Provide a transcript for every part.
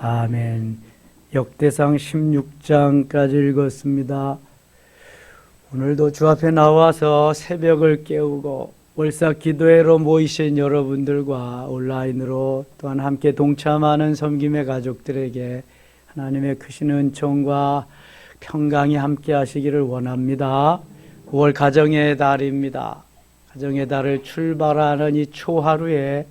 아멘. 역대상 16장까지 읽었습니다. 오늘도 주 앞에 나와서 새벽을 깨우고 월삭 기도회로 모이신 여러분들과 온라인으로 또한 함께 동참하는 섬김의 가족들에게 하나님의 크신 은총과 평강이 함께 하시기를 원합니다. 9월 가정의 달입니다. 가정의 달을 출발하는 이 초하루에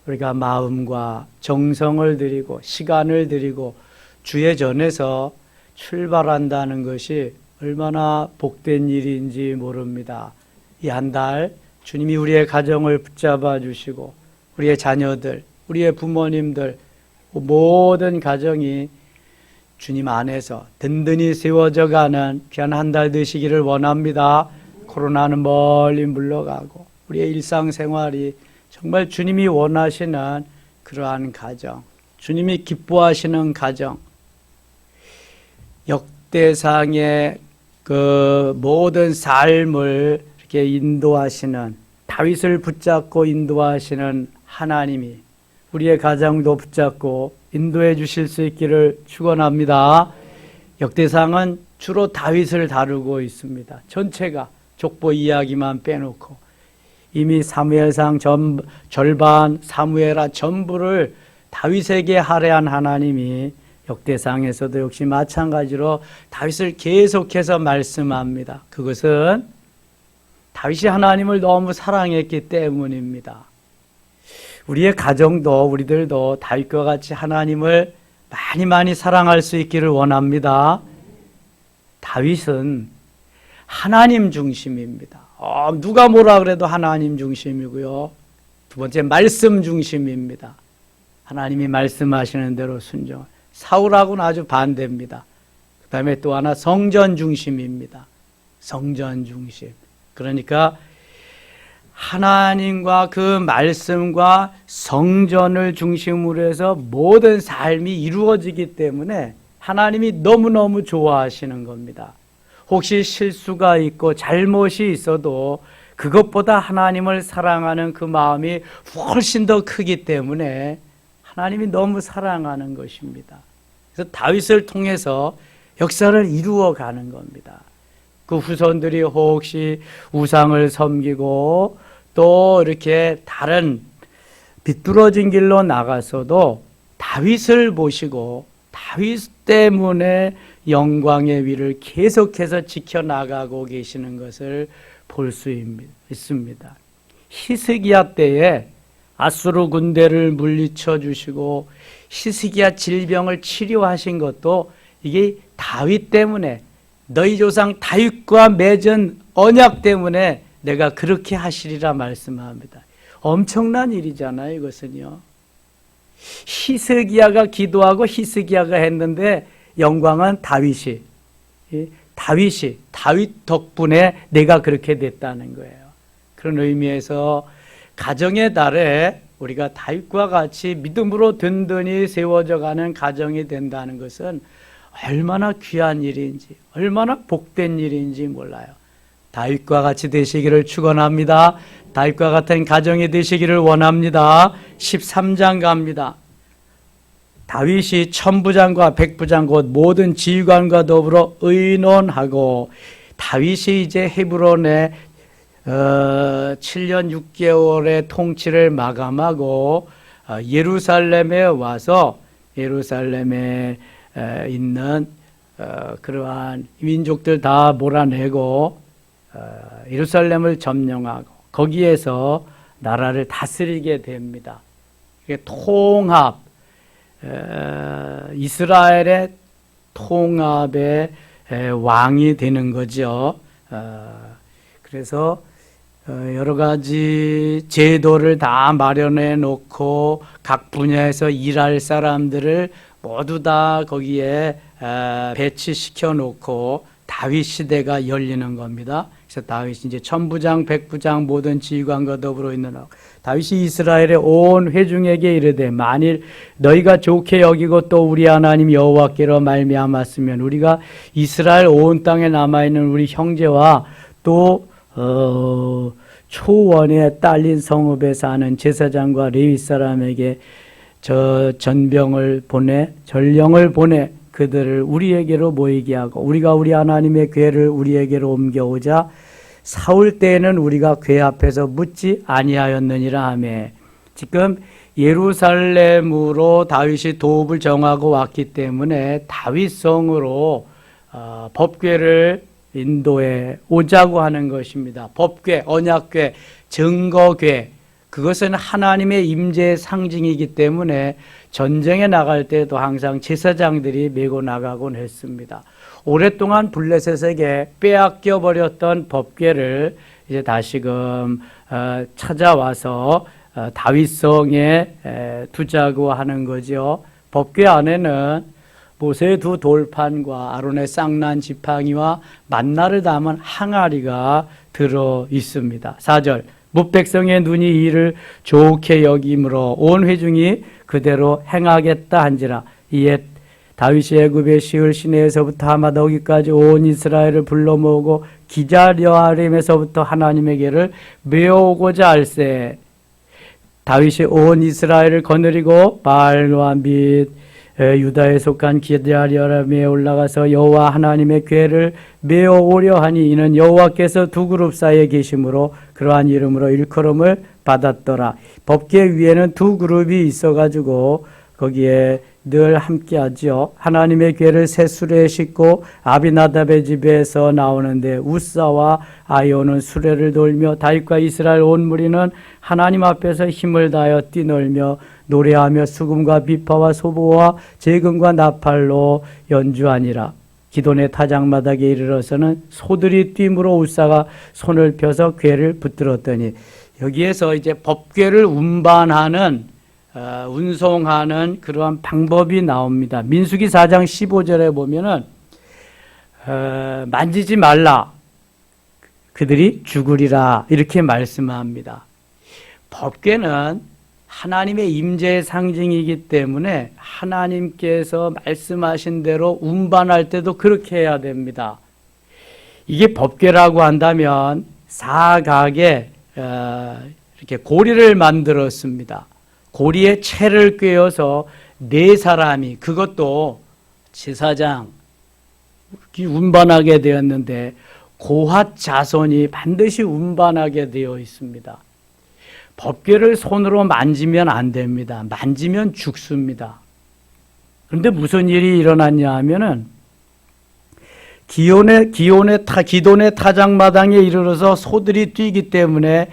우리가 마음과 정성을 들이고 시간을 들이고 주의 전에서 출발한다는 것이 얼마나 복된 일인지 모릅니다. 이 한 달 주님이 우리의 가정을 붙잡아 주시고 우리의 자녀들, 우리의 부모님들 모든 가정이 주님 안에서 든든히 세워져 가는 귀한 한 달 되시기를 원합니다. 코로나는 멀리 물러가고 우리의 일상생활이 정말 주님이 원하시는 그러한 가정, 주님이 기뻐하시는 가정, 역대상의 그 모든 삶을 이렇게 인도하시는, 다윗을 붙잡고 인도하시는 하나님이 우리의 가정도 붙잡고 인도해 주실 수 있기를 축원합니다. 역대상은 주로 다윗을 다루고 있습니다. 전체가 족보 이야기만 빼놓고 이미 사무엘상 절반, 사무엘하 전부를 다윗에게 할애한 하나님이 역대상에서도 역시 마찬가지로 다윗을 계속해서 말씀합니다. 그것은 다윗이 하나님을 너무 사랑했기 때문입니다. 우리의 가정도 우리들도 다윗과 같이 하나님을 많이 사랑할 수 있기를 원합니다. 다윗은 하나님 중심입니다. 누가 뭐라 그래도 하나님 중심이고요. 두 번째, 말씀 중심입니다. 하나님이 말씀하시는 대로 순종. 사울하고는 아주 반대입니다. 그 다음에 또 하나 성전 중심입니다. 성전 중심. 그러니까 하나님과 그 말씀과 성전을 중심으로 해서 모든 삶이 이루어지기 때문에 하나님이 너무너무 좋아하시는 겁니다. 혹시 실수가 있고 잘못이 있어도 그것보다 하나님을 사랑하는 그 마음이 훨씬 더 크기 때문에 하나님이 너무 사랑하는 것입니다. 그래서 다윗을 통해서 역사를 이루어가는 겁니다. 그 후손들이 혹시 우상을 섬기고 또 이렇게 다른 비뚤어진 길로 나가서도 다윗을 보시고 다윗 때문에 영광의 위를 계속해서 지켜나가고 계시는 것을 볼 수 있습니다. 히스기야 때에 아수르 군대를 물리쳐 주시고 히스기야 질병을 치료하신 것도 이게 다윗 때문에, 너희 조상 다윗과 맺은 언약 때문에 내가 그렇게 하시리라 말씀합니다. 엄청난 일이잖아요, 이것은요. 히스기야가 기도하고 히스기야가 했는데 영광은 다윗 덕분에 내가 그렇게 됐다는 거예요. 그런 의미에서 가정의 달에 우리가 다윗과 같이 믿음으로 든든히 세워져 가는 가정이 된다는 것은 얼마나 귀한 일인지, 얼마나 복된 일인지 몰라요. 다윗과 같이 되시기를 축원합니다. 다윗과 같은 가정이 되시기를 원합니다. 13장 갑니다. 다윗이 천부장과 백부장 곧 모든 지휘관과 더불어 의논하고, 다윗이 이제 헤브론에 7년 6개월의 통치를 마감하고 예루살렘에 와서 예루살렘에 있는 그러한 민족들 다 몰아내고 예루살렘을 점령하고 거기에서 나라를 다스리게 됩니다. 이게 통합, 이스라엘의 통합의 왕이 되는 거죠. 그래서 여러 가지 제도를 다 마련해 놓고 각 분야에서 일할 사람들을 모두 다 거기에 배치시켜 놓고 다윗 시대가 열리는 겁니다. 그래서 다윗이 이제 천부장, 백부장 모든 지휘관과 더불어 있는 다윗이 이스라엘의 온 회중에게 이르되, 만일 너희가 좋게 여기고 또 우리 하나님 여호와께로 말미암았으면 우리가 이스라엘 온 땅에 남아 있는 우리 형제와 또 초원에 딸린 성읍에 사는 제사장과 레위 사람에게 저 전병을 보내, 전령을 보내 그들을 우리에게로 모이게 하고 우리가 우리 하나님의 궤를 우리에게로 옮겨오자 사울 때에는 우리가 궤 앞에서 묻지 아니하였느니라 하며, 지금 예루살렘으로 다윗이 도읍을 정하고 왔기 때문에 다윗성으로 법궤를 인도해 오자고 하는 것입니다. 법궤, 언약궤, 증거궤, 그것은 하나님의 임재의 상징이기 때문에 전쟁에 나갈 때도 항상 제사장들이 메고 나가곤 했습니다. 오랫동안 블레셋에게 빼앗겨 버렸던 법궤를 이제 다시금 찾아와서 다윗성에 두자고 하는 거죠. 법궤 안에는 모세의 두 돌판과 아론의 쌍난 지팡이와 만나를 담은 항아리가 들어 있습니다. 4절, 뭇백성의 눈이 이를 좋게 여김으로 온 회중이 그대로 행하겠다 한지라. 이에 다윗이 애굽의 시을 시내에서부터 하마더기까지 온 이스라엘을 불러 모으고 기자려아림에서부터 하나님에게를 메어오고자 할세. 다윗이 온 이스라엘을 거느리고 바알과 및 유다에 속한 기자려아림에 올라가서 여호와 하나님의 궤를 메어오려 하니 이는 여호와께서 두 그룹 사이에 계심으로 그러한 이름으로 일컬음을 받았더라. 법궤 위에는 두 그룹이 있어가지고 거기에 늘 함께하지요. 하나님의 궤를 새 수레에 싣고 아비나답의 집에서 나오는데 우사와 아이오는 수레를 돌며 다윗과 이스라엘 온 무리는 하나님 앞에서 힘을 다하여 뛰놀며 노래하며 수금과 비파와 소보와 재금과 나팔로 연주하니라. 기돈의 타작마당에 이르러서는 소들이 뛰므로 우사가 손을 펴서 궤를 붙들었더니, 여기에서 이제 법궤를 운반하는 운송하는 그러한 방법이 나옵니다. 민수기 4장 15절에 보면은 만지지 말라, 그들이 죽으리라 이렇게 말씀합니다. 법궤는 하나님의 임재의 상징이기 때문에 하나님께서 말씀하신 대로 운반할 때도 그렇게 해야 됩니다. 이게 법궤라고 한다면 사각에 이렇게 고리를 만들었습니다. 고리에 채를 꿰어서 네 사람이, 그것도 제사장 운반하게 되었는데 고핫 자손이 반드시 운반하게 되어 있습니다. 법궤를 손으로 만지면 안 됩니다. 만지면 죽습니다. 그런데 무슨 일이 일어났냐 하면은 기돈의 타작마당에 이르러서 소들이 뛰기 때문에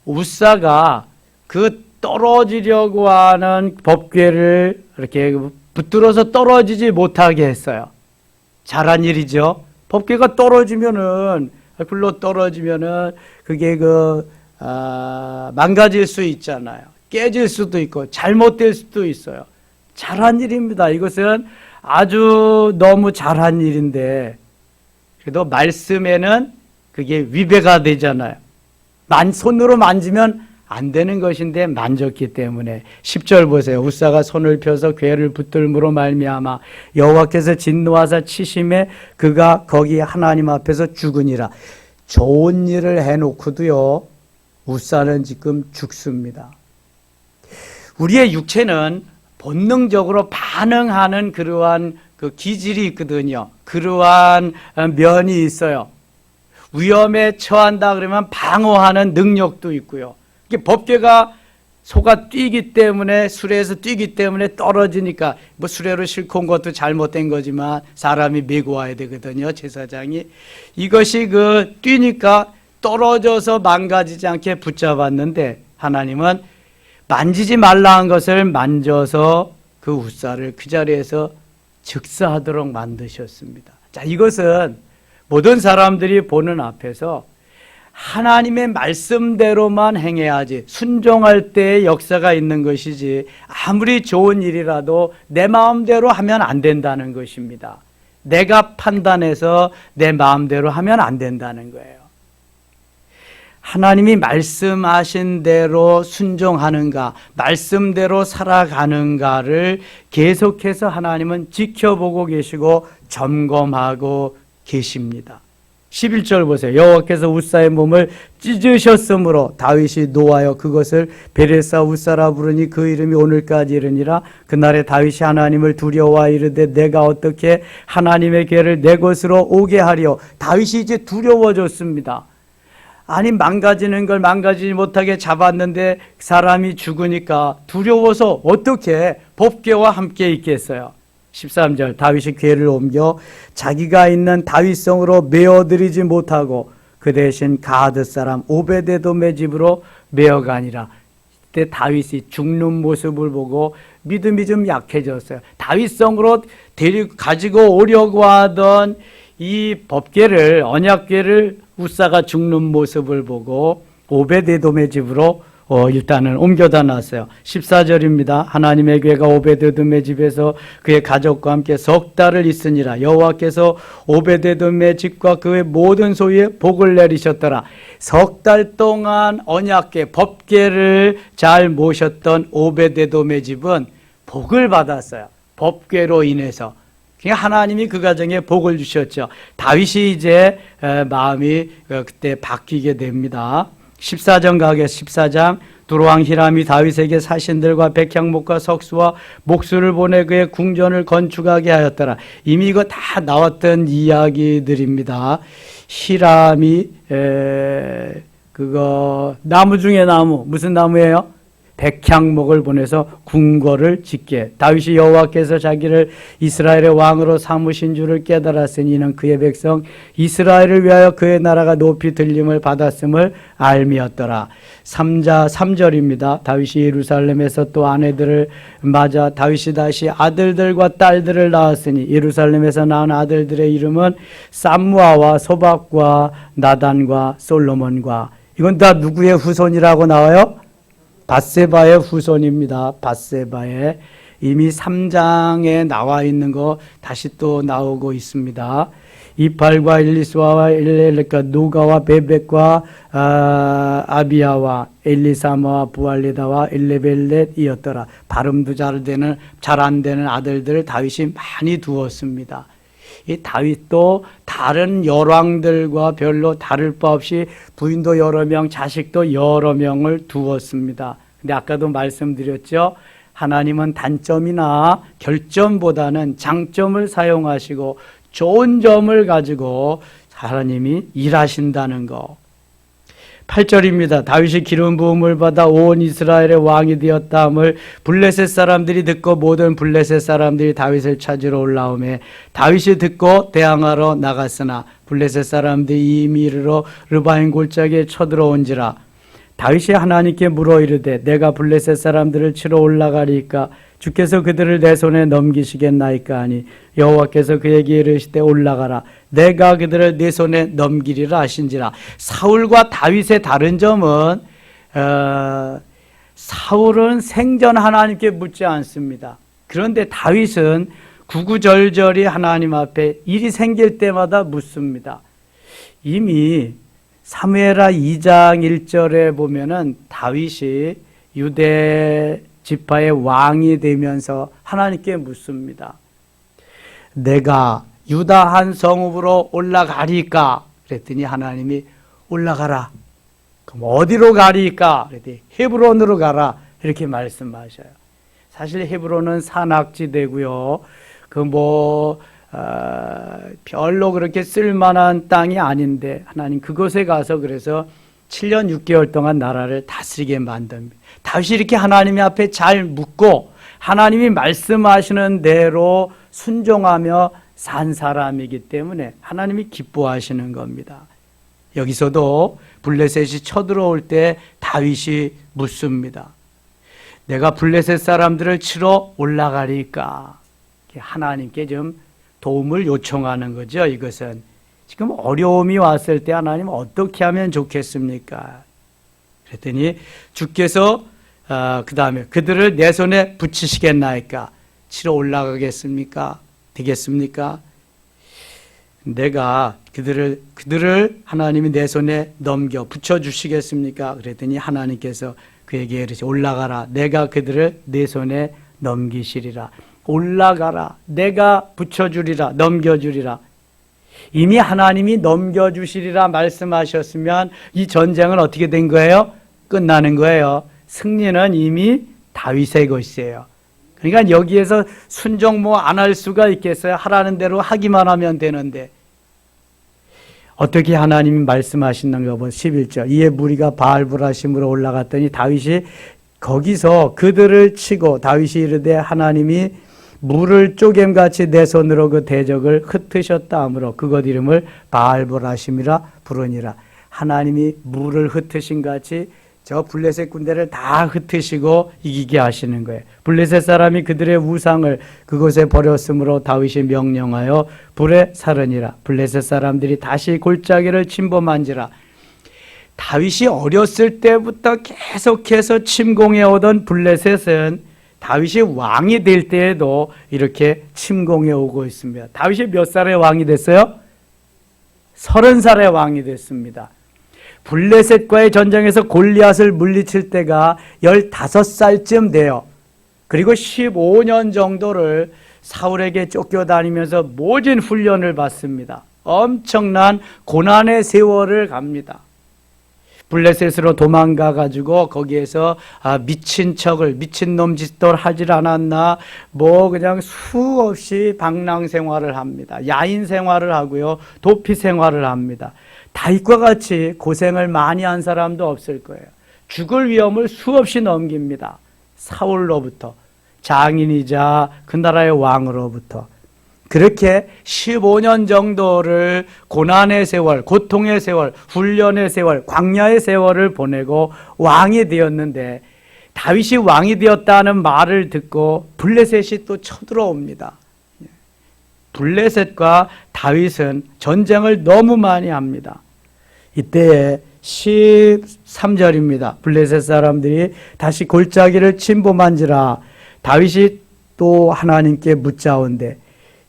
우사가 그 떨어지려고 하는 법궤를 이렇게 붙들어서 떨어지지 못하게 했어요. 잘한 일이죠. 법궤가 떨어지면은, 굴러 떨어지면은 그게 망가질 수 있잖아요. 깨질 수도 있고 잘못될 수도 있어요. 잘한 일입니다. 이것은 아주 너무 잘한 일인데, 그래도 말씀에는 그게 위배가 되잖아요. 손으로 만지면 안 되는 것인데 만졌기 때문에. 10절 보세요. 우사가 손을 펴서 궤를 붙들므로 말미암아 여호와께서 진노하사 치심에 그가 거기 하나님 앞에서 죽으니라. 좋은 일을 해놓고도요, 우사는 지금 죽습니다. 우리의 육체는 본능적으로 반응하는 그러한 그 기질이 있거든요. 그러한 면이 있어요. 위험에 처한다 그러면 방어하는 능력도 있고요. 이게 법궤가 소가 뛰기 때문에, 수레에서 뛰기 때문에 떨어지니까, 뭐 수레로 싣고 온 것도 잘못된 거지만 사람이 메고 와야 되거든요, 제사장이. 이것이 뛰니까 떨어져서 망가지지 않게 붙잡았는데 하나님은 만지지 말라 한 것을 만져서 그 우사를 그 자리에서 즉사하도록 만드셨습니다. 자, 이것은 모든 사람들이 보는 앞에서 하나님의 말씀대로만 행해야지, 순종할 때의 역사가 있는 것이지, 아무리 좋은 일이라도 내 마음대로 하면 안 된다는 것입니다. 내가 판단해서 내 마음대로 하면 안 된다는 거예요. 하나님이 말씀하신 대로 순종하는가, 말씀대로 살아가는가를 계속해서 하나님은 지켜보고 계시고 점검하고 계십니다. 11절 보세요. 여호와께서 우사의 몸을 찢으셨으므로 다윗이 노하여 그것을 베레사 우사라 부르니 그 이름이 오늘까지 이르니라. 그날에 다윗이 하나님을 두려워하여 이르되 내가 어떻게 하나님의 괴를 내 것으로 오게 하리요. 다윗이 이제 두려워졌습니다. 아니, 망가지는 걸 망가지지 못하게 잡았는데 사람이 죽으니까 두려워서 어떻게 법궤와 함께 있겠어요. 13절 다윗이 궤를 옮겨 자기가 있는 다윗성으로 메어들이지 못하고 그 대신 가드 사람 오베데돔의 집으로 메어가니라. 그때 다윗이 죽는 모습을 보고 믿음이 좀 약해졌어요. 다윗성으로 가지고 오려고 하던 이 법궤를, 언약궤를 우사가 죽는 모습을 보고 오베데돔의 집으로 일단은 옮겨다 놨어요. 14절입니다. 하나님의 궤가 오베데돔의 집에서 그의 가족과 함께 석 달을 있으니라. 여호와께서 오베데돔의 집과 그의 모든 소유에 복을 내리셨더라. 석 달 동안 언약궤, 법궤를 잘 모셨던 오베데돔의 집은 복을 받았어요. 법궤로 인해서. 그러니까 하나님이 그 가정에 복을 주셨죠. 다윗이 이제 마음이 그때 바뀌게 됩니다. 14장 가겠습니다. 14장 두로왕 히람이 다윗에게 사신들과 백향목과 석수와 목수를 보내 그의 궁전을 건축하게 하였더라. 이미 이거 다 나왔던 이야기들입니다. 히람이 그거 나무 중에 나무, 무슨 나무예요? 백향목을 보내서 궁궐을 짓게. 다윗이 여호와께서 자기를 이스라엘의 왕으로 삼으신 줄을 깨달았으니 이는 그의 백성 이스라엘을 위하여 그의 나라가 높이 들림을 받았음을 알미었더라. 3절입니다. 다윗이 예루살렘에서 또 아내들을 맞아 다윗이 다시 아들들과 딸들을 낳았으니 예루살렘에서 낳은 아들들의 이름은 쌈무아와 소박과 나단과 솔로몬과. 이건 다 누구의 후손이라고 나와요? 밧세바의 후손입니다. 밧세바의 이미 3장에 나와 있는 거 다시 또 나오고 있습니다. 이팔과 엘리스와와 그러니까 노가와 베벡과 아비야와 엘리사마와 부알리다와 엘레벨렛이었더라. 발음도 잘 안 되는 아들들을 다윗이 많이 두었습니다. 이 다윗도 다른 열왕들과 별로 다를 바 없이 부인도 여러 명, 자식도 여러 명을 두었습니다. 근데 아까도 말씀드렸죠. 하나님은 단점이나 결점보다는 장점을 사용하시고 좋은 점을 가지고 하나님이 일하신다는 거. 8절입니다. 다윗이 기름 부음을 받아 온 이스라엘의 왕이 되었다함을 블레셋 사람들이 듣고 모든 블레셋 사람들이 다윗을 찾으러 올라오매 다윗이 듣고 대항하러 나갔으나 블레셋 사람들이 이미 이르러 르바임 골짜기에 쳐들어온지라. 다윗이 하나님께 물어 이르되 내가 블레셋 사람들을 치러 올라가리까 주께서 그들을 내 손에 넘기시겠나이까 하니 여호와께서 그에게 이르시되 올라가라 내가 그들을 내 손에 넘기리라 하신지라. 사울과 다윗의 다른 점은 사울은 생전 하나님께 묻지 않습니다. 그런데 다윗은 구구절절히 하나님 앞에 일이 생길 때마다 묻습니다. 이미 사무엘하 2장 1절에 보면은 다윗이 유대 지파의 왕이 되면서 하나님께 묻습니다. 내가 유다 한 성읍으로 올라가리까? 그랬더니 하나님이 올라가라. 그럼 어디로 가리까? 그랬더니 헤브론으로 가라. 이렇게 말씀하셔요. 사실 헤브론은 산악지대고요. 별로 그렇게 쓸만한 땅이 아닌데 하나님 그곳에 가서 그래서 7년 6개월 동안 나라를 다스리게 만듭니다. 다윗이 이렇게 하나님 앞에 잘 묻고 하나님이 말씀하시는 대로 순종하며 산 사람이기 때문에 하나님이 기뻐하시는 겁니다. 여기서도 블레셋이 쳐들어올 때 다윗이 묻습니다. 내가 블레셋 사람들을 치러 올라가리까? 하나님께 좀 도움을 요청하는 거죠. 이것은 지금 어려움이 왔을 때 하나님 어떻게 하면 좋겠습니까? 그랬더니 주께서 그 다음에 그들을 내 손에 붙이시겠나이까? 치러 올라가겠습니까? 되겠습니까? 내가 그들을 하나님이 내 손에 넘겨 붙여주시겠습니까? 그랬더니 하나님께서 그에게 이르시 올라가라. 내가 그들을 내 손에 넘기시리라. 올라가라. 내가 붙여주리라. 넘겨주리라. 이미 하나님이 넘겨주시리라 말씀하셨으면 이 전쟁은 어떻게 된 거예요? 끝나는 거예요. 승리는 이미 다윗의 것이에요. 그러니까 여기에서 순종 뭐 안 할 수가 있겠어요? 하라는 대로 하기만 하면 되는데 어떻게 하나님이 말씀하시는가 보면 11절 이에 무리가 바알브라심으로 올라갔더니 다윗이 거기서 그들을 치고 다윗이 이르되 하나님이 물을 쪼개같이 내 손으로 그 대적을 흩으셨다 하므로 그것 이름을 바알브라심이라 부르니라. 하나님이 물을 흩으신 같이 저 블레셋 군대를 다 흩으시고 이기게 하시는 거예요. 블레셋 사람이 그들의 우상을 그곳에 버렸으므로 다윗이 명령하여 불에 살으니라. 블레셋 사람들이 다시 골짜기를 침범한지라. 다윗이 어렸을 때부터 계속해서 침공해 오던 블레셋은 다윗이 왕이 될 때에도 이렇게 침공해 오고 있습니다. 다윗이 몇 살에 왕이 됐어요? 30살에 왕이 됐습니다. 블레셋과의 전쟁에서 골리앗을 물리칠 때가 15살쯤 돼요. 그리고 15년 정도를 사울에게 쫓겨다니면서 모진 훈련을 받습니다. 엄청난 고난의 세월을 갑니다. 블레셋으로 도망가 가지고 거기에서 미친 척을 미친놈 짓도 하질 않았나 뭐 그냥 수없이 방랑 생활을 합니다. 야인 생활을 하고요. 도피 생활을 합니다. 다윗과 같이 고생을 많이 한 사람도 없을 거예요. 죽을 위험을 수없이 넘깁니다. 사울로부터 장인이자 그 나라의 왕으로부터 그렇게 15년 정도를 고난의 세월, 고통의 세월, 훈련의 세월, 광야의 세월을 보내고 왕이 되었는데 다윗이 왕이 되었다는 말을 듣고 블레셋이 또 쳐들어옵니다. 블레셋과 다윗은 전쟁을 너무 많이 합니다. 이때에 13절입니다. 블레셋 사람들이 다시 골짜기를 침범한지라 다윗이 또 하나님께 묻자온대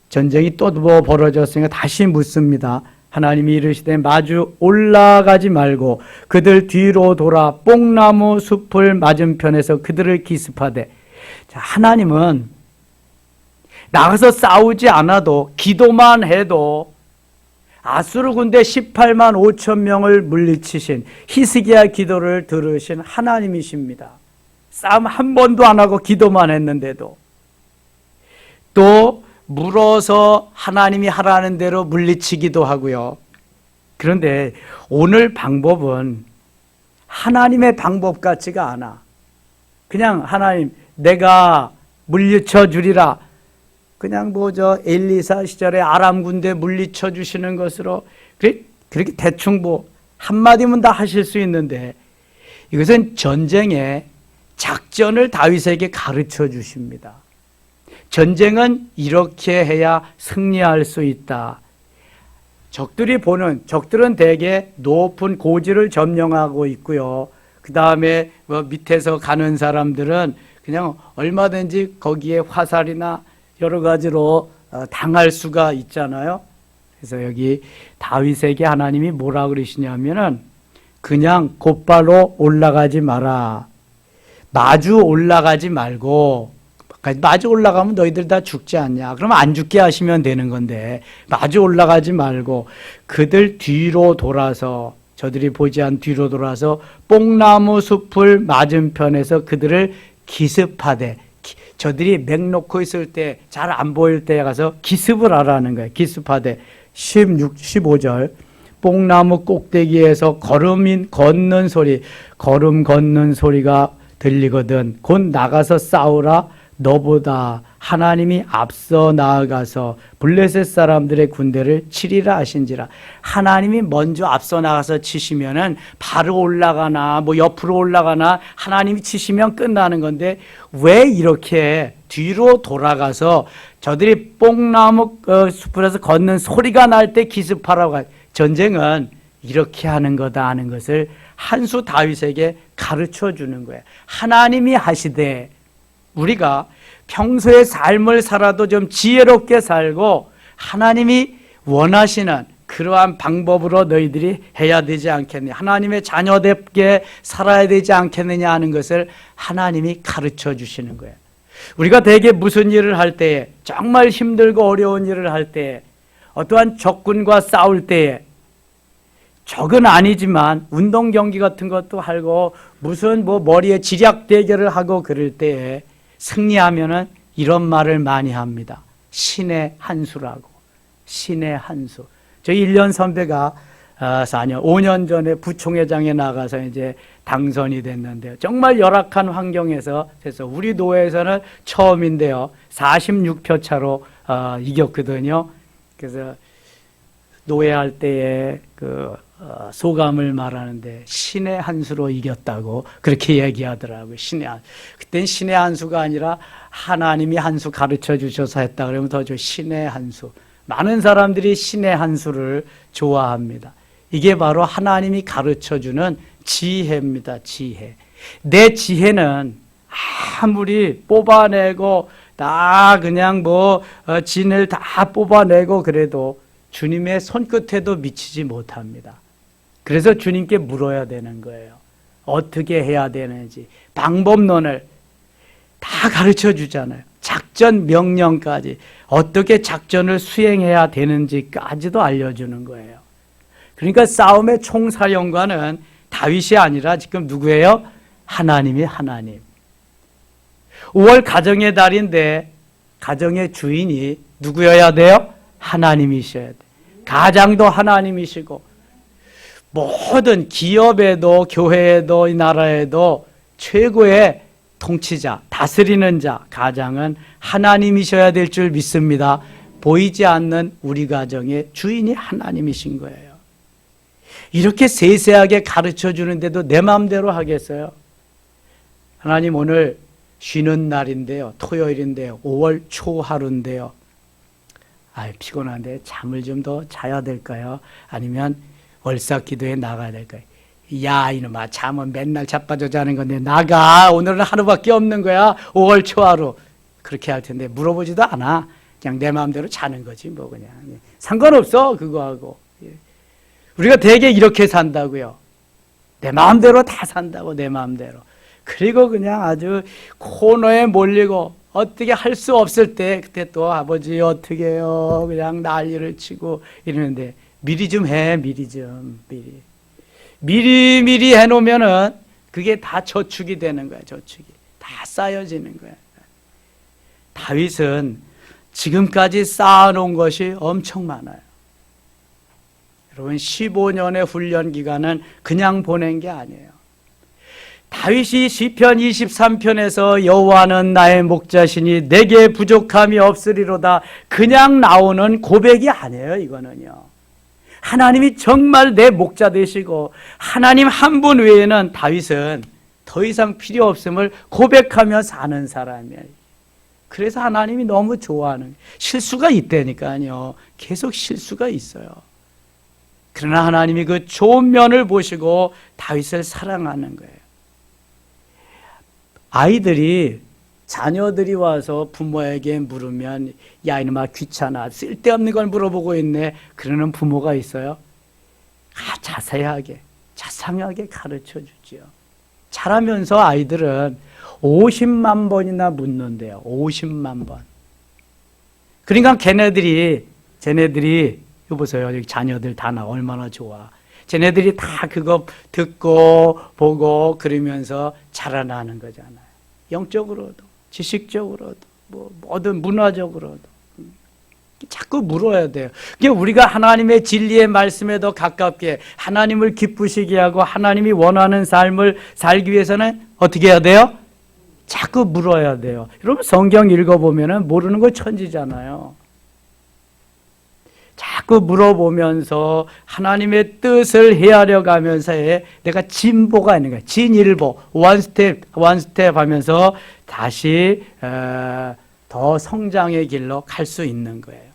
전쟁이 또 뭐 벌어졌으니까 다시 묻습니다. 하나님이 이르시되 마주 올라가지 말고 그들 뒤로 돌아 뽕나무 숲을 맞은편에서 그들을 기습하되 하나님은 나가서 싸우지 않아도 기도만 해도 아수르 군대 18만 5천 명을 물리치신 히스기야 기도를 들으신 하나님이십니다. 싸움 한 번도 안 하고 기도만 했는데도 또 물어서 하나님이 하라는 대로 물리치기도 하고요. 그런데 오늘 방법은 하나님의 방법 같지가 않아. 그냥 하나님 내가 물리쳐 주리라. 그냥 뭐 엘리사 시절에 아람 군대 물리쳐 주시는 것으로 그렇게 대충 뭐 한마디면 다 하실 수 있는데 이것은 전쟁의 작전을 다윗에게 가르쳐 주십니다. 전쟁은 이렇게 해야 승리할 수 있다. 적들은 대개 높은 고지를 점령하고 있고요. 그 다음에 밑에서 가는 사람들은 그냥 얼마든지 거기에 화살이나 여러 가지로 당할 수가 있잖아요. 그래서 여기 다윗에게 하나님이 뭐라 그러시냐면은 그냥 곧바로 올라가지 마라. 마주 올라가지 말고 마주 올라가면 너희들 다 죽지 않냐. 그러면 안 죽게 하시면 되는 건데 마주 올라가지 말고 그들 뒤로 돌아서 저들이 보지 않은 뒤로 돌아서 뽕나무 숲을 맞은편에서 그들을 기습하되 저들이 맥 놓고 있을 때 잘 안 보일 때에 가서 기습을 하라는 거예요. 기습하되 15절 뽕나무 꼭대기에서 걸음 걷는 소리가 들리거든 곧 나가서 싸우라. 너보다 하나님이 앞서 나아가서 블레셋 사람들의 군대를 치리라 하신지라. 하나님이 먼저 앞서 나가서 치시면은 바로 올라가나 뭐 옆으로 올라가나 하나님이 치시면 끝나는 건데 왜 이렇게 뒤로 돌아가서 저들이 뽕나무 숲에서 걷는 소리가 날 때 기습하라고 하. 전쟁은 이렇게 하는 거다 하는 것을 한 수 다윗에게 가르쳐 주는 거예요. 하나님이 하시되 우리가 평소의 삶을 살아도 좀 지혜롭게 살고 하나님이 원하시는 그러한 방법으로 너희들이 해야 되지 않겠느냐. 하나님의 자녀답게 살아야 되지 않겠느냐 하는 것을 하나님이 가르쳐 주시는 거예요. 우리가 대개 무슨 일을 할 때에 정말 힘들고 어려운 일을 할 때에 어떠한 적군과 싸울 때에 적은 아니지만 운동 경기 같은 것도 하고 무슨 머리에 지략 대결을 하고 그럴 때에 승리하면은 이런 말을 많이 합니다. 신의 한 수라고. 신의 한 수. 저희 1년 선배가 5년 전에 부총회장에 나가서 이제 당선이 됐는데요. 정말 열악한 환경에서 그래서 우리 노회에서는 처음인데요. 46표 차로 이겼거든요. 그래서 노회할 때에 소감을 말하는데 신의 한 수로 이겼다고 그렇게 얘기하더라고요. 그땐 신의 한 수가 아니라 하나님이 한 수 가르쳐 주셔서 했다 그러면 더 좋아요. 신의 한 수. 많은 사람들이 신의 한 수를 좋아합니다. 이게 바로 하나님이 가르쳐주는 지혜입니다. 지혜. 내 지혜는 아무리 뽑아내고 다 그냥 진을 다 뽑아내고 그래도 주님의 손끝에도 미치지 못합니다. 그래서 주님께 물어야 되는 거예요. 어떻게 해야 되는지 방법론을 다 가르쳐 주잖아요. 작전 명령까지 어떻게 작전을 수행해야 되는지까지도 알려주는 거예요. 그러니까 싸움의 총사령관은 다윗이 아니라 지금 누구예요? 하나님이 하나님. 5월 가정의 달인데 가정의 주인이 누구여야 돼요? 하나님이셔야 돼요. 가장도 하나님이시고 모든 기업에도 교회에도 이 나라에도 최고의 통치자, 다스리는 자, 가장은 하나님이셔야 될 줄 믿습니다. 보이지 않는 우리 가정의 주인이 하나님이신 거예요. 이렇게 세세하게 가르쳐 주는데도 내 마음대로 하겠어요? 하나님 오늘 쉬는 날인데요. 토요일인데요. 5월 초하루인데요. 피곤한데 잠을 좀 더 자야 될까요? 아니면 월삭 기도에 나가야 될까요? 야 이놈아 잠은 맨날 자빠져 자는 건데 나가. 오늘은 하루밖에 없는 거야. 5월 초하루. 그렇게 할 텐데 물어보지도 않아. 그냥 내 마음대로 자는 거지 그냥. 상관없어 그거하고. 우리가 되게 이렇게 산다고요. 내 마음대로 다 산다고 내 마음대로. 그리고 그냥 아주 코너에 몰리고 어떻게 할 수 없을 때 그때 또 아버지 어떻게 해요 그냥 난리를 치고 이러는데 미리 좀 해. 미리 해놓으면은 그게 다 저축이 되는 거야. 저축이 다 쌓여지는 거야. 다윗은 지금까지 쌓아놓은 것이 엄청 많아요. 여러분 15년의 훈련 기간은 그냥 보낸 게 아니에요. 다윗이 시편 23편에서 여호와는 나의 목자시니 내게 부족함이 없으리로다 그냥 나오는 고백이 아니에요. 이거는요. 하나님이 정말 내 목자 되시고 하나님 한 분 외에는 다윗은 더 이상 필요 없음을 고백하며 사는 사람이에요. 그래서 하나님이 너무 좋아하는 실수가 있다니까요. 계속 실수가 있어요. 그러나 하나님이 그 좋은 면을 보시고 다윗을 사랑하는 거예요. 자녀들이 와서 부모에게 물으면 야 이놈아 귀찮아 쓸데없는 걸 물어보고 있네 그러는 부모가 있어요. 자상하게 가르쳐 주지요. 자라면서 아이들은 50만 번이나 묻는데요. 50만 번. 그러니까 쟤네들이 이거 보세요. 여기 자녀들 다 나 얼마나 좋아. 쟤네들이 다 그거 듣고 보고 그러면서 자라나는 거잖아요. 영적으로도 지식적으로도 뭐든 문화적으로도 자꾸 물어야 돼요. 그러니까 우리가 하나님의 진리의 말씀에 더 가깝게 하나님을 기쁘시게 하고 하나님이 원하는 삶을 살기 위해서는 어떻게 해야 돼요? 자꾸 물어야 돼요. 여러분 성경 읽어보면 모르는 거 천지잖아요. 자꾸 물어보면서 하나님의 뜻을 헤아려 가면서 내가 진보가 있는 거야. 진일보, 원스텝 하면서 다시 더 성장의 길로 갈 수 있는 거예요.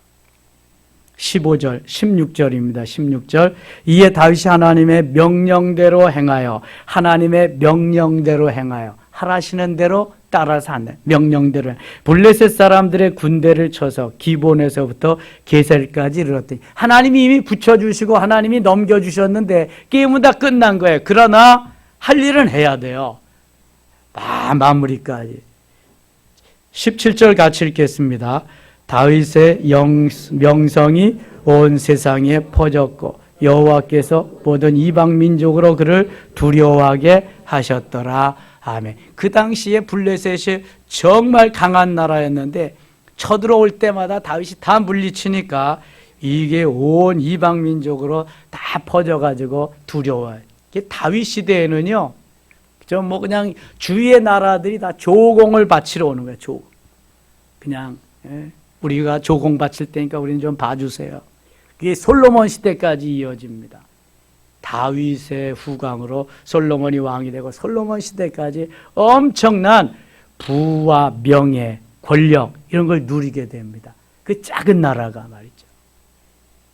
15절, 16절입니다. 16절. 이에 다윗이 하나님의 명령대로 행하여 하라시는 대로 따라서 한다. 명령대로. 블레셋 사람들의 군대를 쳐서 기본에서부터 게셀까지 이르렀더니 하나님이 이미 붙여주시고 하나님이 넘겨주셨는데 게임은 다 끝난 거예요. 그러나 할 일은 해야 돼요. 마무리까지. 17절 같이 읽겠습니다. 다윗의 명성이 온 세상에 퍼졌고 여호와께서 모든 이방 민족으로 그를 두려워하게 하셨더라. 아멘. 그 당시에 블레셋이 정말 강한 나라였는데 쳐들어올 때마다 다윗이 다 물리치니까 이게 온 이방 민족으로 다 퍼져가지고 두려워요. 다윗 시대에는요, 그냥 주위의 나라들이 다 조공을 바치러 오는 거예요. 그냥 우리가 조공 바칠 때니까 우리는 좀 봐주세요. 그게 솔로몬 시대까지 이어집니다. 다윗의 후광으로 솔로몬이 왕이 되고 솔로몬 시대까지 엄청난 부와 명예, 권력 이런 걸 누리게 됩니다. 그 작은 나라가 말이죠.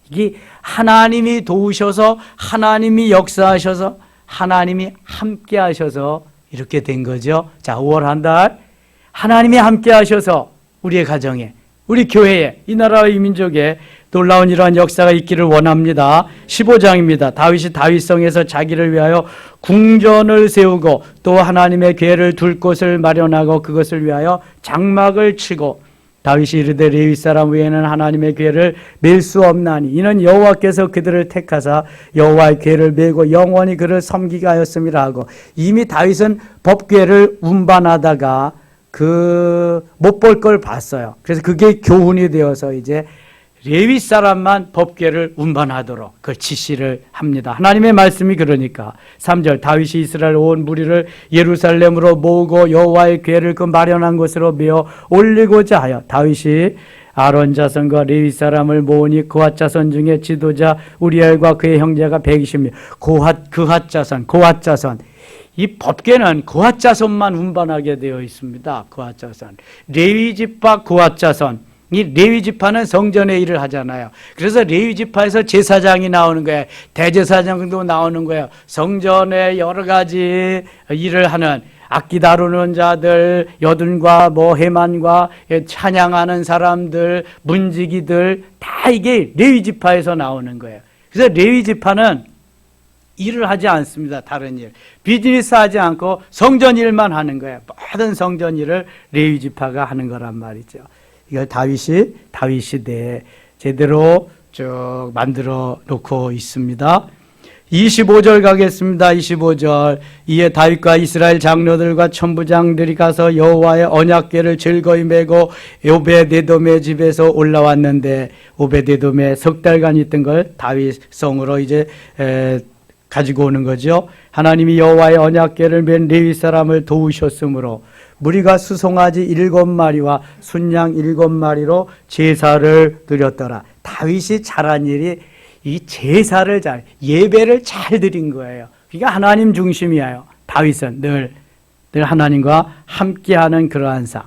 이게 하나님이 도우셔서 하나님이 역사하셔서 하나님이 함께 하셔서 이렇게 된 거죠. 자, 5월 한 달 하나님이 함께 하셔서 우리의 가정에 우리 교회에 이 나라와 이 민족에 놀라운 이러한 역사가 있기를 원합니다. 15장입니다. 다윗이 다윗성에서 자기를 위하여 궁전을 세우고 또 하나님의 궤를 둘 곳을 마련하고 그것을 위하여 장막을 치고 다윗이 이르되 레위 사람 외에는 하나님의 궤를 맬 수 없나니 이는 여호와께서 그들을 택하사 여호와의 궤를 메고 영원히 그를 섬기게 하였음이라 하고 이미 다윗은 법궤를 운반하다가 못 볼 걸 봤어요. 그래서 그게 교훈이 되어서 이제 레위 사람만 법궤를 운반하도록 그걸 지시를 합니다. 하나님의 말씀이 그러니까 3절 다윗이 이스라엘 온 무리를 예루살렘으로 모으고 여호와의 궤를 그 마련한 곳으로 메어 올리고자 하여 다윗이 아론 자손과 레위 사람을 모으니 고핫 자손 중에 지도자 우리엘과 그의 형제가 120명 그핫 자손 이 법궤는 고핫 자손만 운반하게 되어 있습니다. 고핫 자손 레위 지파 고핫 자손 이 레위 지파는 성전의 일을 하잖아요. 그래서 레위 지파에서 제사장이 나오는 거예요. 대제사장도 나오는 거예요. 성전의 여러 가지 일을 하는 악기 다루는 자들, 여둔과 해만과 찬양하는 사람들, 문지기들 다 이게 레위 지파에서 나오는 거예요. 그래서 레위 지파는 일을 하지 않습니다. 다른 일. 비즈니스 하지 않고 성전 일만 하는 거예요. 모든 성전 일을 레위 지파가 하는 거란 말이죠. 이걸 다윗 시대에 제대로 쭉 만들어 놓고 있습니다. 25절 가겠습니다. 25절 이에 다윗과 이스라엘 장로들과 천부장들이 가서 여호와의 언약궤를 즐거이 메고 오베데돔의 집에서 올라왔는데 오베데돔에 석 달간 있던 걸 다윗 성으로 이제 가지고 오는 거죠. 하나님이 여호와의 언약궤를 맨 레위 사람을 도우셨으므로 무리가 수송아지 7마리와 순양 7마리로 제사를 드렸더라. 다윗이 잘한 일이 이 제사를 예배를 잘 드린 거예요. 그러니까 하나님 중심이에요. 다윗은 늘 하나님과 함께하는 그러한 삶.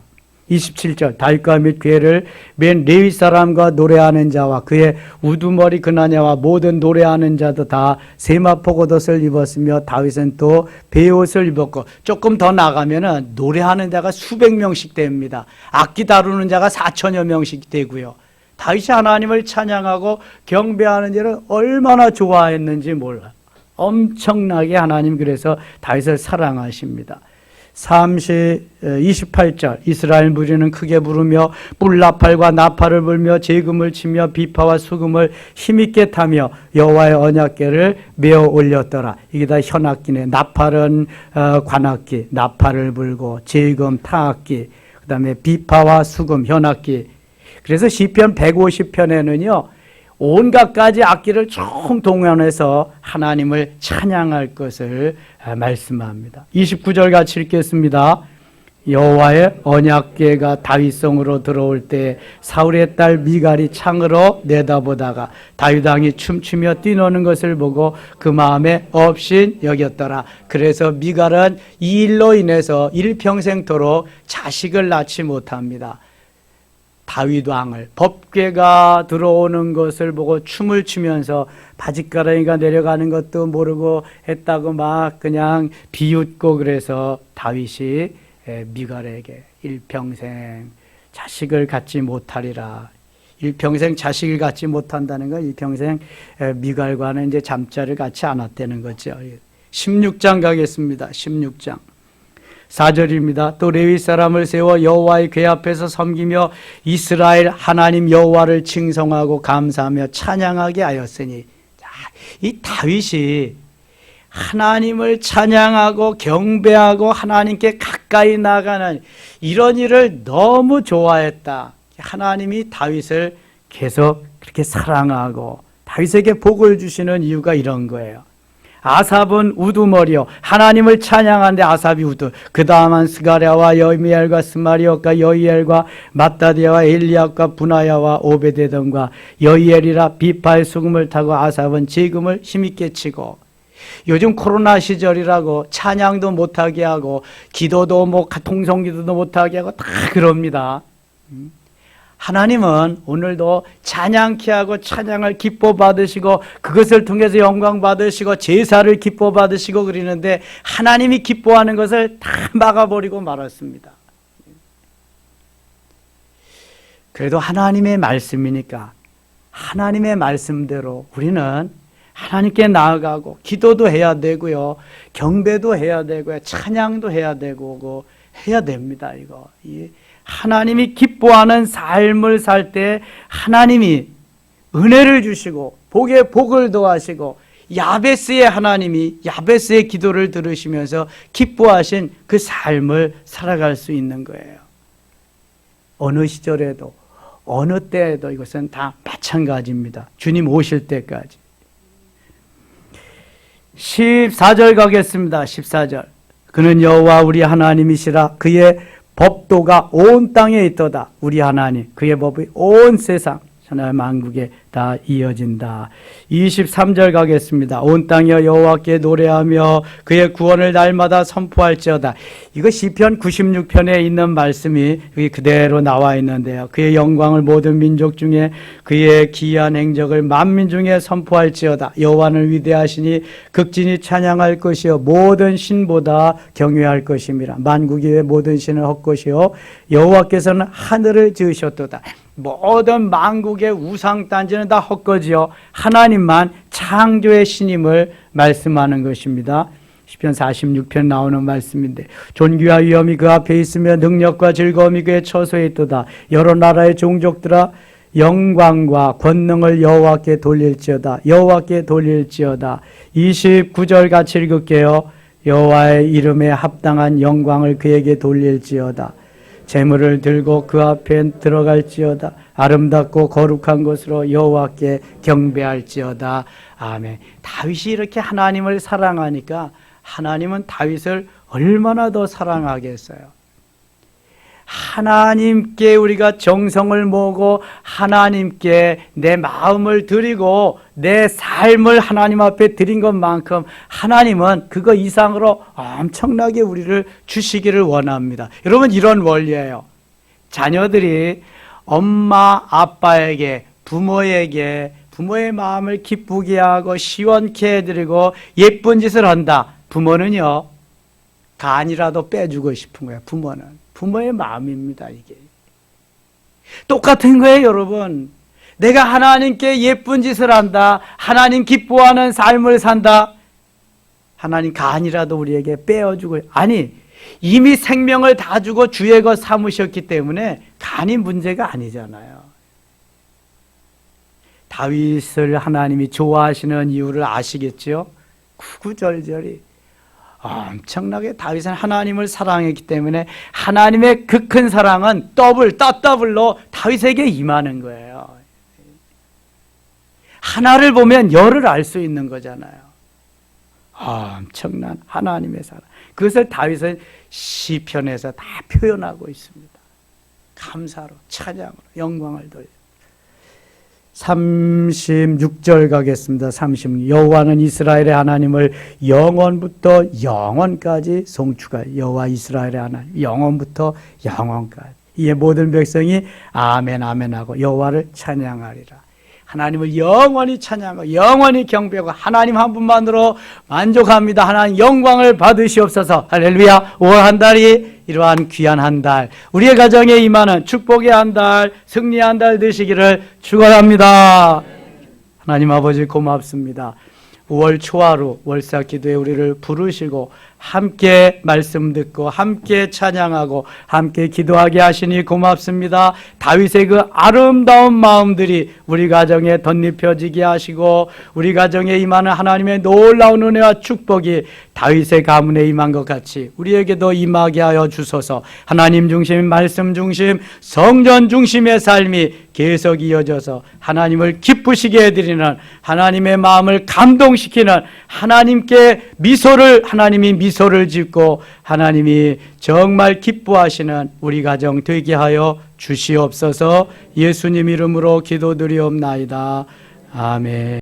27절 다윗과 및 궤를 맨 레위 사람과 노래하는 자와 그의 우두머리 그나냐와 모든 노래하는 자도 다 세마포 겉옷을 입었으며 다윗은 또 베옷을 입었고 조금 더 나가면은 노래하는 자가 수백 명씩 됩니다. 악기 다루는 자가 4천여 명씩 되고요. 다윗이 하나님을 찬양하고 경배하는 일을 얼마나 좋아했는지 몰라요. 엄청나게 하나님 그래서 다윗을 사랑하십니다. 28절 이스라엘 무리는 크게 부르며 뿔나팔과 나팔을 불며 제금을 치며 비파와 수금을 힘있게 타며 여호와의 언약궤를 메어 올렸더라. 이게 다 현악기네. 나팔은 관악기, 나팔을 불고 제금 타악기, 그 다음에 비파와 수금 현악기. 그래서 시편 150편에는요 온갖 가지 악기를 총동원해서 하나님을 찬양할 것을 말씀합니다. 29절 같이 읽겠습니다. 여호와의 언약궤가 다윗성으로 들어올 때 사울의 딸 미갈이 창으로 내다보다가 다윗 왕이 춤추며 뛰노는 것을 보고 그 마음에 업신 여겼더라. 그래서 미갈은 이 일로 인해서 일평생토록 자식을 낳지 못합니다. 다윗 왕을 법궤가 들어오는 것을 보고 춤을 추면서 바짓가랑이가 내려가는 것도 모르고 했다고 막 그냥 비웃고 그래서 다윗이 미갈에게 일평생 자식을 갖지 못하리라. 일평생 자식을 갖지 못한다는 건 일평생 미갈과는 이제 잠자를 갖지 않았다는 거죠. 16장 가겠습니다. 16장 4절입니다. 또 레위 사람을 세워 여호와의 궤 앞에서 섬기며 이스라엘 하나님 여호와를 칭송하고 감사하며 찬양하게 하였으니, 자, 이 다윗이 하나님을 찬양하고 경배하고 하나님께 가까이 나가는 이런 일을 너무 좋아했다. 하나님이 다윗을 계속 그렇게 사랑하고 다윗에게 복을 주시는 이유가 이런 거예요. 아삽은 우두머리요, 하나님을 찬양하는데 아삽이 우두, 그 다음은 스가랴와 여미엘과 스마리오과 여이엘과 마따디아와 엘리압과 분하야와 오베데돔과 여이엘이라 비파의 수금을 타고 아삽은 지금을 힘있게 치고, 요즘 코로나 시절이라고 찬양도 못하게 하고 기도도 통성기도도 못하게 하고 다 그럽니다. 하나님은 오늘도 찬양케 하고 찬양을 기뻐 받으시고 그것을 통해서 영광 받으시고 제사를 기뻐 받으시고 그러는데, 하나님이 기뻐하는 것을 다 막아버리고 말았습니다. 그래도 하나님의 말씀이니까 하나님의 말씀대로 우리는 하나님께 나아가고 기도도 해야 되고요, 경배도 해야 되고요, 찬양도 해야 되고 해야 됩니다. 이거 하나님이 기뻐하는 삶을 살 때 하나님이 은혜를 주시고 복에 복을 더하시고, 야베스의 하나님이 야베스의 기도를 들으시면서 기뻐하신 그 삶을 살아갈 수 있는 거예요. 어느 시절에도 어느 때에도 이것은 다 마찬가지입니다. 주님 오실 때까지. 14절 가겠습니다. 14절. 그는 여호와 우리 하나님이시라. 그의 법도가 온 땅에 있도다. 우리 하나님, 그의 법이 온 세상 천하 만국에 다 이어진다. 23절 가겠습니다. 온 땅이여 여호와께 노래하며 그의 구원을 날마다 선포할지어다. 이거 시편 96편에 있는 말씀이 그대로 나와 있는데요. 그의 영광을 모든 민족 중에, 그의 기이한 행적을 만민 중에 선포할지어다. 여호와는 위대하시니 극진히 찬양할 것이요 모든 신보다 경외할 것임이라. 만국 위의 모든 신은 헛것이요 여호와께서는 하늘을 지으셨도다. 모든 만국의 우상단지는 다 헛거지요 하나님만 창조의 신임을 말씀하는 것입니다. 시편 46편 나오는 말씀인데, 존귀와 위엄이 그 앞에 있으며 능력과 즐거움이 그의 처소에 있도다. 여러 나라의 종족들아 영광과 권능을 여호와께 돌릴지어다. 여호와께 돌릴지어다. 29절 같이 읽을게요. 여호와의 이름에 합당한 영광을 그에게 돌릴지어다. 재물을 들고 그 앞에 들어갈지어다. 아름답고 거룩한 것으로 여호와께 경배할지어다. 아멘. 다윗이 이렇게 하나님을 사랑하니까 하나님은 다윗을 얼마나 더 사랑하겠어요. 하나님께 우리가 정성을 모으고 하나님께 내 마음을 드리고 내 삶을 하나님 앞에 드린 것만큼 하나님은 그거 이상으로 엄청나게 우리를 주시기를 원합니다. 여러분, 이런 원리예요. 자녀들이 엄마 아빠에게, 부모에게 부모의 마음을 기쁘게 하고 시원케 해드리고 예쁜 짓을 한다. 부모는요, 간이라도 빼주고 싶은 거예요. 부모의 마음입니다. 이게 똑같은 거예요. 여러분, 내가 하나님께 예쁜 짓을 한다, 하나님 기뻐하는 삶을 산다, 하나님 간이라도 우리에게 빼어주고, 아니 이미 생명을 다 주고 주의 것 삼으셨기 때문에 간이 문제가 아니잖아요. 다윗을 하나님이 좋아하시는 이유를 아시겠죠? 구구절절히 엄청나게 다윗은 하나님을 사랑했기 때문에 하나님의 그 큰 사랑은 더블로 다윗에게 임하는 거예요. 하나를 보면 열을 알 수 있는 거잖아요. 엄청난 하나님의 사랑. 그것을 다윗은 시편에서 다 표현하고 있습니다. 감사로, 찬양으로, 영광을 돌려. 36절 가겠습니다. 36. 여호와는 이스라엘의 하나님을 영원부터 영원까지 송축하여. 여호와 이스라엘의 하나님, 영원부터 영원까지. 이에 모든 백성이 아멘 아멘 하고 여호와를 찬양하리라. 하나님을 영원히 찬양하고 영원히 경배하고 하나님 한 분만으로 만족합니다. 하나님 영광을 받으시옵소서. 할렐루야. 5월 한 달이 이러한 귀한 한 달, 우리의 가정에 임하는 축복의 한 달, 승리의 한 달 되시기를 축원합니다. 하나님 아버지 고맙습니다. 5월 초하루 월사 기도에 우리를 부르시고 함께 말씀 듣고 함께 찬양하고 함께 기도하게 하시니 고맙습니다. 다윗의 그 아름다운 마음들이 우리 가정에 덧입혀지게 하시고 우리 가정에 임하는 하나님의 놀라운 은혜와 축복이 다윗의 가문에 임한 것 같이 우리에게도 임하게 하여 주소서. 하나님 중심, 말씀 중심, 성전 중심의 삶이 계속 이어져서 하나님을 기쁘시게 해드리는, 하나님의 마음을 감동시키는, 하나님이 미소를 짓고 하나님이 정말 기뻐하시는 우리 가정 되게 하여 주시옵소서. 예수님 이름으로 기도드리옵나이다. 아멘.